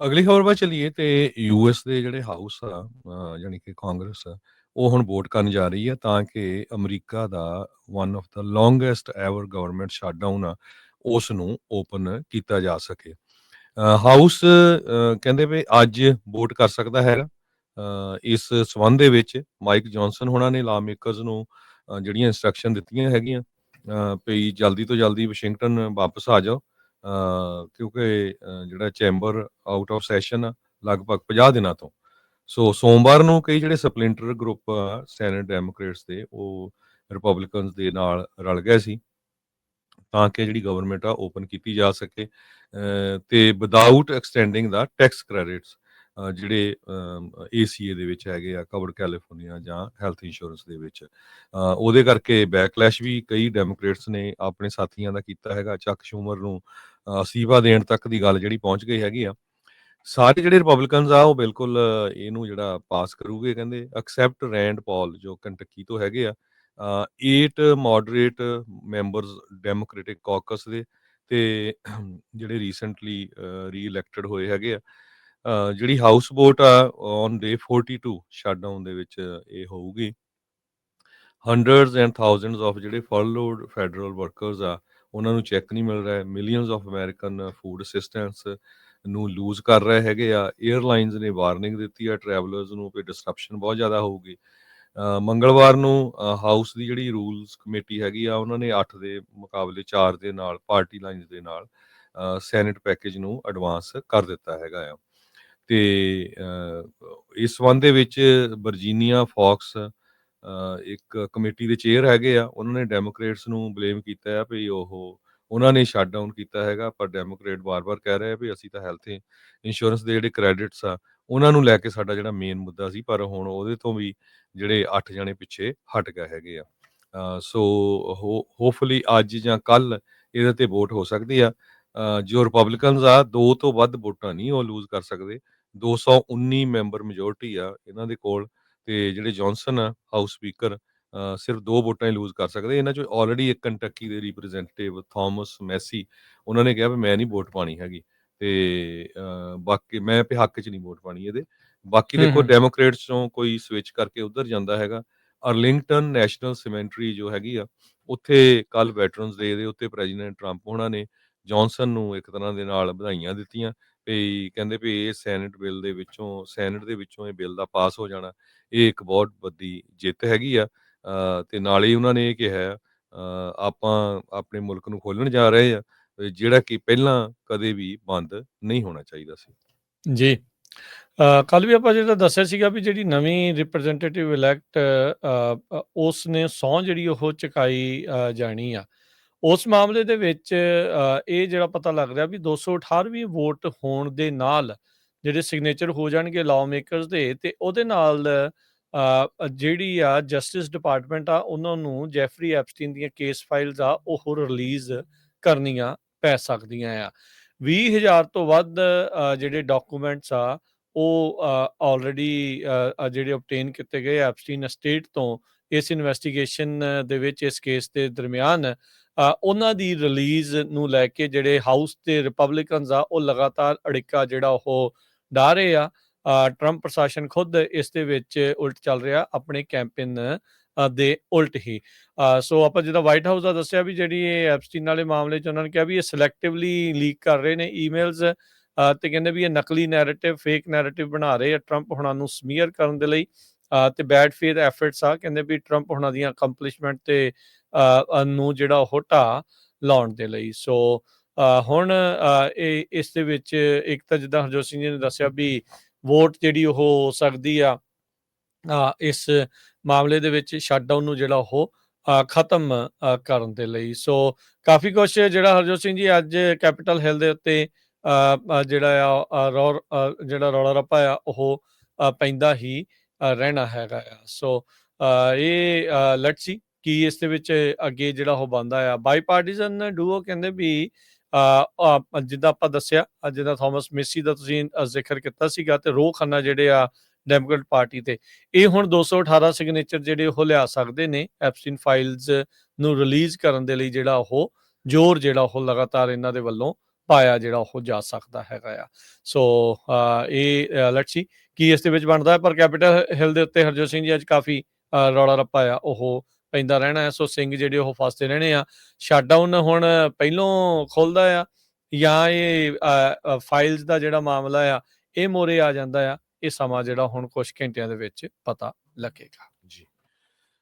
ਅਗਲੀ ਖਬਰ ਵੱਲ ਚੱਲੀਏ ਤੇ ਯੂਐਸ ਦੇ ਜਿਹੜੇ ਹਾਊਸ ਆ ਜਾਣੀ ਕਿ ਕਾਂਗਰਸ ਆ, ਉਹ ਹੁਣ ਵੋਟ ਕਰਨ ਜਾ ਰਹੀ ਹੈ ਤਾਂ ਕਿ America the one of the longest ever government shutdown ਆ ਉਸ ਨੂੰ ਓਪਨ ਕੀਤਾ ਜਾ ਸਕੇ। ਹਾਊਸ ਕਹਿੰਦੇ ਵੀ ਅੱਜ ਵੋਟ ਕਰ ਸਕਦਾ ਹੈਗਾ। ਇਸ ਸਬੰਧ ਦੇ ਵਿੱਚ ਮਾਈਕ ਜੌਨਸਨ ਹੋਣਾ ਨੇ ਲਾ ਮੇਕਰਸ ਨੂੰ ਜਿਹੜੀਆਂ ਇੰਸਟਰਕਸ਼ਨ ਦਿੱਤੀਆਂ ਹੈਗੀਆਂ ਵੀ ਜਲਦੀ ਤੋਂ ਜਲਦੀ ਵਾਸ਼ਿੰਗਟਨ ਵਾਪਸ ਆ ਜਾਓ, ਕਿਉਂਕਿ ਜਿਹੜਾ ਚੈਂਬਰ ਆਊਟ ਆਫ ਸੈਸ਼ਨ ਆ ਲਗਭਗ 50 ਦਿਨਾਂ ਤੋਂ। ਸੋ ਸੋਮਵਾਰ ਨੂੰ ਕਈ ਜਿਹੜੇ ਸਪਲਿੰਟਰ ਗਰੁੱਪ ਆ ਸੈਨੇਟ ਡੈਮੋਕ੍ਰੇਟਸ ਦੇ, ਉਹ ਰਿਪਬਲਿਕਨਸ ਦੇ ਨਾਲ ਰਲ ਗਏ ਸੀ ਤਾਂ ਕਿ ਜਿਹੜੀ ਗਵਰਨਮੈਂਟ ਆ ਓਪਨ ਕੀਤੀ ਜਾ ਸਕੇ ਤੇ ਵਿਦਆਊਟ ਐਕਸਟੈਂਡਿੰਗ ਦਾ ਟੈਕਸ ਕ੍ਰੈਡਿਟਸ ਜਿਹੜੇ ACA ਦੇ ਵਿੱਚ ਹੈਗੇ ਆ, ਕਵਰਡ ਕੈਲੀਫੋਰਨੀਆ ਜਾਂ ਹੈਲਥ ਇੰਸ਼ੋਰੈਂਸ ਦੇ ਵਿੱਚ। ਉਹਦੇ ਕਰਕੇ ਬੈਕਲੈਸ਼ ਵੀ ਕਈ ਡੈਮੋਕ੍ਰੇਟਸ ਨੇ ਆਪਣੇ ਸਾਥੀਆਂ ਦਾ ਕੀਤਾ ਹੈਗਾ। ਚੱਕ ਸ਼ੂਮਰ ਨੂੰ ਅਸਤੀਫਾ ਦੇਣ ਤੱਕ ਦੀ ਗੱਲ ਜਿਹੜੀ ਪਹੁੰਚ ਗਈ ਹੈਗੀ ਆ। ਸਾਰੇ ਜਿਹੜੇ ਰਿਪਬਲਿਕਨਸ ਆ ਉਹ ਬਿਲਕੁਲ ਇਹਨੂੰ ਜਿਹੜਾ ਪਾਸ ਕਰੂਗੇ, ਕਹਿੰਦੇ ਐਕਸੈਪਟ ਰੈਂਡ ਪਾਲ ਜੋ ਕੰਟਕੀ ਤੋਂ ਹੈਗੇ ਆ। 8 ਮੋਡਰੇਟ ਮੈਂਬਰਸ ਡੈਮੋਕ੍ਰੈਟਿਕ ਕਾਕਸ ਦੇ ਤੇ ਜਿਹੜੇ ਰੀਸੈਂਟਲੀ ਰੀ-ਇਲੈਕਟਡ ਹੋਏ ਹੈਗੇ ਆ। ਜਿਹੜੀ ਹਾਊਸ ਵੋਟ ਆ ਔਨ ਡੇ 42 ਸ਼ਟਡਾਊਨ ਦੇ ਵਿੱਚ ਇਹ ਹੋਊਗੀ। ਹੰਡਰਡਸ ਐਂਡ ਥਾਊਜ਼ੈਂਡਸ ਆਫ ਜਿਹੜੇ ਫਰਲੋਡ ਫੈਡਰਲ ਵਰਕਰਸ ਆ ਉਹਨਾਂ ਨੂੰ ਚੈੱਕ ਨਹੀਂ ਮਿਲ ਰਿਹਾ। Millions of American food assistants ਨੂੰ ਲੂਜ਼ ਕਰ ਰਹੇ ਹੈਗੇ ਆ। ਏਅਰਲਾਈਨਸ ਨੇ ਵਾਰਨਿੰਗ ਦਿੱਤੀ ਆ ਟਰੈਵਲਰਸ ਨੂੰ ਕਿ ਡਿਸਰਪਸ਼ਨ ਬਹੁਤ ਜ਼ਿਆਦਾ ਹੋਊਗੀ। ਮੰਗਲਵਾਰ ਨੂੰ ਹਾਊਸ ਦੀ ਜਿਹੜੀ ਰੂਲਸ ਕਮੇਟੀ ਹੈਗੀ ਆ ਉਹਨਾਂ ਨੇ 8 ਦੇ ਮੁਕਾਬਲੇ 4 ਦੇ ਨਾਲ ਪਾਰਟੀ ਲਾਈਨਸ ਦੇ ਨਾਲ ਸੈਨੇਟ ਪੈਕੇਜ ਨੂੰ ਐਡਵਾਂਸ ਕਰ ਦਿੱਤਾ ਹੈਗਾ ਆ। ਤੇ ਇਸ ਸੰਬੰਧ ਦੇ ਵਿੱਚ ਵਰਜੀਨੀਆ ਫੌਕਸ ਇੱਕ ਕਮੇਟੀ ਦੇ ਚੇਅਰ ਹੈਗੇ ਆ, ਉਹਨਾਂ ਨੇ ਡੈਮੋਕ੍ਰੇਟਸ ਨੂੰ ਬਲੇਮ ਕੀਤਾ ਆ ਵੀ ਉਹਨਾਂ ਨੇ ਸ਼ਟ ਡਾਊਨ ਕੀਤਾ ਹੈਗਾ। ਪਰ ਡੈਮੋਕ੍ਰੇਟ ਵਾਰ-ਵਾਰ ਕਹਿ ਰਹੇ ਆ ਵੀ ਅਸੀਂ ਤਾਂ ਹੈਲਥ ਇੰਸ਼ੋਰੈਂਸ ਦੇ ਜਿਹੜੇ ਕ੍ਰੈਡਿਟਸ ਆ ਉਹਨਾਂ ਨੂੰ ਲੈ ਕੇ ਸਾਡਾ ਜਿਹੜਾ ਮੇਨ ਮੁੱਦਾ ਸੀ, ਪਰ ਹੁਣ ਉਹਦੇ ਤੋਂ ਵੀ ਜਿਹੜੇ 8 ਜਣੇ ਪਿੱਛੇ ਹਟ ਗਏ ਹੈਗੇ ਆ। ਸੋ ਹੋਪਫੁਲੀ ਅੱਜ ਜਾਂ ਕੱਲ ਇਹਦੇ ਤੇ ਵੋਟ ਹੋ ਸਕਦੀ ਆ। ਜੋ ਰਿਪਬਲਿਕਨਸ ਆ 2 ਤੋਂ ਵੱਧ ਵੋਟਾਂ ਨਹੀਂ ਉਹ ਲੂਜ਼ ਕਰ ਸਕਦੇ। 219 ਮੈਂਬਰ ਮੈਜੋਰਟੀ ਆ ਇਹਨਾਂ ਦੇ ਕੋਲ ਤੇ ਜਿਹੜੇ ਜੌਨਸਨ ਆ ਹਾਊਸ ਸਪੀਕਰ ਸਿਰਫ 2 ਵੋਟਾਂ ਹੀ ਲੂਜ਼ ਕਰ ਸਕਦੇ। ਇਹਨਾਂ 'ਚੋਂ ਆਲਰੇਡੀ ਇੱਕ ਕੰਟਕੀ ਦੇ ਰਿਪਰੈਜ਼ੈਂਟੇਟਿਵ ਥਾਮਸ ਮੈਸੀ ਉਹਨਾਂ ਨੇ ਕਿਹਾ ਵੀ ਮੈਂ ਨਹੀਂ ਵੋਟ ਪਾਣੀ ਹੈਗੀ ਤੇ ਬਾਕੀ ਮੈਂ ਵੀ ਹੱਕ 'ਚ ਨਹੀਂ ਵੋਟ ਪਾਣੀ ਇਹਦੇ। ਬਾਕੀ ਦੇਖੋ ਡੈਮੋਕ੍ਰੇਟਸ ਚੋਂ ਕੋਈ ਸਵਿਚ ਕਰਕੇ ਉੱਧਰ ਜਾਂਦਾ ਹੈਗਾ। ਅਰਲਿੰਗਟਨ ਨੈਸ਼ਨਲ ਸਿਮੈਂਟਰੀ ਜੋ ਹੈਗੀ ਆ ਉੱਥੇ ਕੱਲ ਵੈਟਰਨਸ ਡੇ ਦੇ ਉੱਤੇ ਪ੍ਰੈਜ਼ੀਡੈਂਟ ਟਰੰਪ ਉਹਨਾਂ ਨੇ ਜੌਨਸਨ ਨੂੰ ਇੱਕ ਤਰ੍ਹਾਂ ਦੇ ਨਾਲ ਵਧਾਈਆਂ ਦਿੱਤੀਆਂ ਵੀ ਕਹਿੰਦੇ ਵੀ ਇਹ ਸੈਨੇਟ ਦੇ ਵਿੱਚੋਂ ਇਹ ਬਿੱਲ ਦਾ ਪਾਸ ਹੋ ਜਾਣਾ ਇਹ ਇੱਕ ਬਹੁਤ ਵੱਡੀ ਜਿੱਤ ਹੈਗੀ ਆ। ਤੇ ਨਾਲ ਹੀ ਉਹਨਾਂ ਨੇ ਇਹ ਕਿਹਾ ਆਪਾਂ ਆਪਣੇ ਮੁਲਕ ਨੂੰ ਖੋਲ੍ਹਣ ਜਾ ਰਹੇ ਆ ਜਿਹੜਾ ਕਿ ਪਹਿਲਾਂ ਕਦੇ ਵੀ ਬੰਦ ਨਹੀਂ ਹੋਣਾ ਚਾਹੀਦਾ ਸੀ। ਜੀ। ਕੱਲ ਵੀ ਆਪਾਂ ਜਿਹੜਾ ਦੱਸਿਆ ਸੀਗਾ ਵੀ ਜਿਹੜੀ ਨਵੀਂ ਰਿਪਰੈਜ਼ੈਂਟੇਟਿਵ ਇਲੈਕਟ ਉਸ ਨੇ ਸਹੁੰ ਜਿਹੜੀ ਉਹ ਚੁਕਾਈ ਜਾਣੀ ਆ। ਉਸ ਮਾਮਲੇ ਦੇ ਵਿੱਚ ਇਹ ਜਿਹੜਾ ਪਤਾ ਲੱਗ ਰਿਹਾ ਵੀ 218ਵੀਂ ਵੋਟ ਹੋਣ ਦੇ ਨਾਲ ਜਿਹੜੇ ਸਿਗਨੇਚਰ ਹੋ ਜਾਣਗੇ ਲਾਅ ਮੇਕਰਸ ਦੇ, ਤੇ ਉਹਦੇ ਨਾਲ ਜਿਹੜੀ ਆ ਜਸਟਿਸ ਡਿਪਾਰਟਮੈਂਟ ਆ ਉਹਨਾਂ ਨੂੰ ਜੈਫਰੀ ਐਪਸਟੀਨ ਦੀਆਂ ਕੇਸ ਫਾਈਲਸ ਆ ਉਹ ਰਿਲੀਜ਼ ਕਰਨੀਆਂ ਪੈ ਸਕਦੀਆਂ ਆ। 20,000 ਤੋਂ ਵੱਧ ਜਿਹੜੇ ਡਾਕੂਮੈਂਟਸ ਆ ਉਹ ਆਲਰੇਡੀ ਜਿਹੜੇ ਓਬਟੇਨ ਕੀਤੇ ਗਏ ਐਪਸਟੀਨ ਅਸਟੇਟ ਤੋਂ ਇਸ ਇਨਵੈਸਟੀਗੇਸ਼ਨ ਦੇ ਵਿੱਚ, ਇਸ ਕੇਸ ਦੇ ਦਰਮਿਆਨ ਉਹਨਾਂ ਦੀ ਰਿਲੀਜ਼ ਨੂੰ ਲੈ ਕੇ ਜਿਹੜੇ ਹਾਊਸ ਤੇ ਰਿਪਬਲਿਕਨਸ ਆ ਉਹ ਲਗਾਤਾਰ ਅੜਿੱਕਾ ਜਿਹੜਾ ਉਹ ਡਾ ਰਹੇ ਆ। ਟਰੰਪ ਪ੍ਰਸ਼ਾਸਨ ਖੁਦ ਇਸ ਦੇ ਵਿੱਚ ਉਲਟ ਚੱਲ ਰਿਹਾ ਆਪਣੇ ਕੈਂਪੇਨ ਦੇ ਉਲਟ ਹੀ। ਸੋ ਆਪਾਂ ਜਿੱਦਾਂ ਵਾਈਟ ਹਾਊਸ ਦਾ ਦੱਸਿਆ ਵੀ ਜਿਹੜੀ ਇਹ ਐਪਸਟੀਨ ਵਾਲੇ ਮਾਮਲੇ 'ਚ ਉਹਨਾਂ ਨੇ ਕਿਹਾ ਵੀ ਇਹ ਸਿਲੈਕਟਿਵਲੀ ਲੀਕ ਕਰ ਰਹੇ ਨੇ ਈਮੇਲਸ ਤੇ ਕਹਿੰਦੇ ਵੀ ਇਹ ਨਕਲੀ ਨੈਰੇਟਿਵ, ਫੇਕ ਨੈਰੇਟਿਵ ਬਣਾ ਰਹੇ ਆ ਟਰੰਪ ਹੁਣਾਂ ਨੂੰ ਸਮੀਅਰ ਕਰਨ ਦੇ ਲਈ ਤੇ ਬੈਡ ਫੇਥ ਐਫਰਟਸ ਆ ਕਹਿੰਦੇ ਵੀ ਟਰੰਪ ਹੁਣਾਂ ਦੀਆਂ ਅਕੰਪਲਿਸ਼ਮੈਂਟ ਤੇ ਨੂੰ ਜਿਹੜਾ ਉਹ ਢਾਹ ਲਾਉਣ ਦੇ ਲਈ। ਸੋ ਹੁਣ ਇਹ ਇਸ ਦੇ ਵਿੱਚ ਇੱਕ ਤਾਂ ਜਿੱਦਾਂ ਹਰਜੋਤ ਸਿੰਘ ਜੀ ਨੇ ਦੱਸਿਆ ਵੀ ਵੋਟ ਜਿਹੜੀ ਉਹ ਹੋ ਸਕਦੀ ਆ ਇਸ ਮਾਮਲੇ ਦੇ ਵਿੱਚ ਸ਼ਟਡਾਊਨ ਨੂੰ ਜਿਹੜਾ ਉਹ ਖਤਮ ਕਰਨ ਦੇ ਲਈ। ਸੋ ਕਾਫੀ ਕੁਛ ਜਿਹੜਾ ਹਰਜੋਤ ਸਿੰਘ ਜੀ ਅੱਜ ਕੈਪੀਟਲ ਹਿੱਲ ਦੇ ਉੱਤੇ ਜਿਹੜਾ ਜਿਹੜਾ ਰੌਲਾ ਰੱਪਾ ਆ ਉਹ ਪੈਂਦਾ ਹੀ ਰਹਿਣਾ ਹੈਗਾ ਆ। ਸੋ ਇਹ ਲੈਟਸ ਸੀ ਕੀ ਇਸ ਦੇ ਵਿੱਚ ਅੱਗੇ ਜਿਹੜਾ ਉਹ ਬਣਦਾ ਆ। ਬਾਈ ਪਾਰਟੀਜ਼ਨ ਡੂਓ ਕਹਿੰਦੇ ਵੀ ਜਿੱਦਾਂ ਆਪਾਂ ਦੱਸਿਆ ਜਿੱਦਾਂ ਥਾਮਸ ਮੇਸੀ ਦਾ ਤੁਸੀਂ ਜ਼ਿਕਰ ਕੀਤਾ ਸੀਗਾ ਤੇ ਰੋਹ ਖੰਨਾ ਜਿਹੜੇ ਆ ਡੈਮੋਕ੍ਰੇਟ ਪਾਰਟੀ ਤੇ, ਇਹ ਹੁਣ 218 ਸਿਗਨੇਚਰ ਜਿਹੜੇ ਉਹ ਲਿਆ ਸਕਦੇ ਨੇ ਐਪਸਟੀਨ ਫਾਈਲਸ ਨੂੰ ਰਿਲੀਜ਼ ਕਰਨ ਦੇ ਲਈ। ਜਿਹੜਾ ਉਹ ਜ਼ੋਰ ਜਿਹੜਾ ਉਹ ਲਗਾਤਾਰ ਇਹਨਾਂ ਦੇ ਵੱਲੋਂ ਪਾਇਆ ਜਿਹੜਾ ਉਹ ਜਾ ਸਕਦਾ ਹੈਗਾ ਆ। ਸੋ ਇਹ ਲੈਟਸ ਸੀ ਕੀ ਇਸ ਦੇ ਵਿੱਚ ਬਣਦਾ ਹੈ, ਪਰ ਕੈਪੀਟਲ ਹਿੱਲ ਦੇ ਉੱਤੇ ਹਰਜੋਤ ਸਿੰਘ ਜੀ ਅੱਜ ਕਾਫੀ ਰੌਲਾ ਰੱਪਾ ਆ ਉਹ ਪੈਂਦਾ ਰਹਿਣਾ ਹੈ। ਸੋ ਸਿੰਘ ਜਿਹੜੇ ਉਹ ਫਸਦੇ ਰਹਿਣੇ ਆ। ਸ਼ਟਡਾਊਨ ਹੁਣ ਪਹਿਲੋਂ ਖੁੱਲਦਾ ਆ ਜਾਂ ਇਹ ਫਾਈਲਸ ਦਾ ਜਿਹੜਾ ਮਾਮਲਾ ਆ ਇਹ ਮੋਰੇ ਆ ਜਾਂਦਾ ਆ। ਇਹ ਸਮਾਂ ਜਿਹੜਾ ਹੁਣ ਕੁਝ ਘੰਟਿਆਂ ਦੇ ਵਿੱਚ ਪਤਾ ਲੱਗੇਗਾ।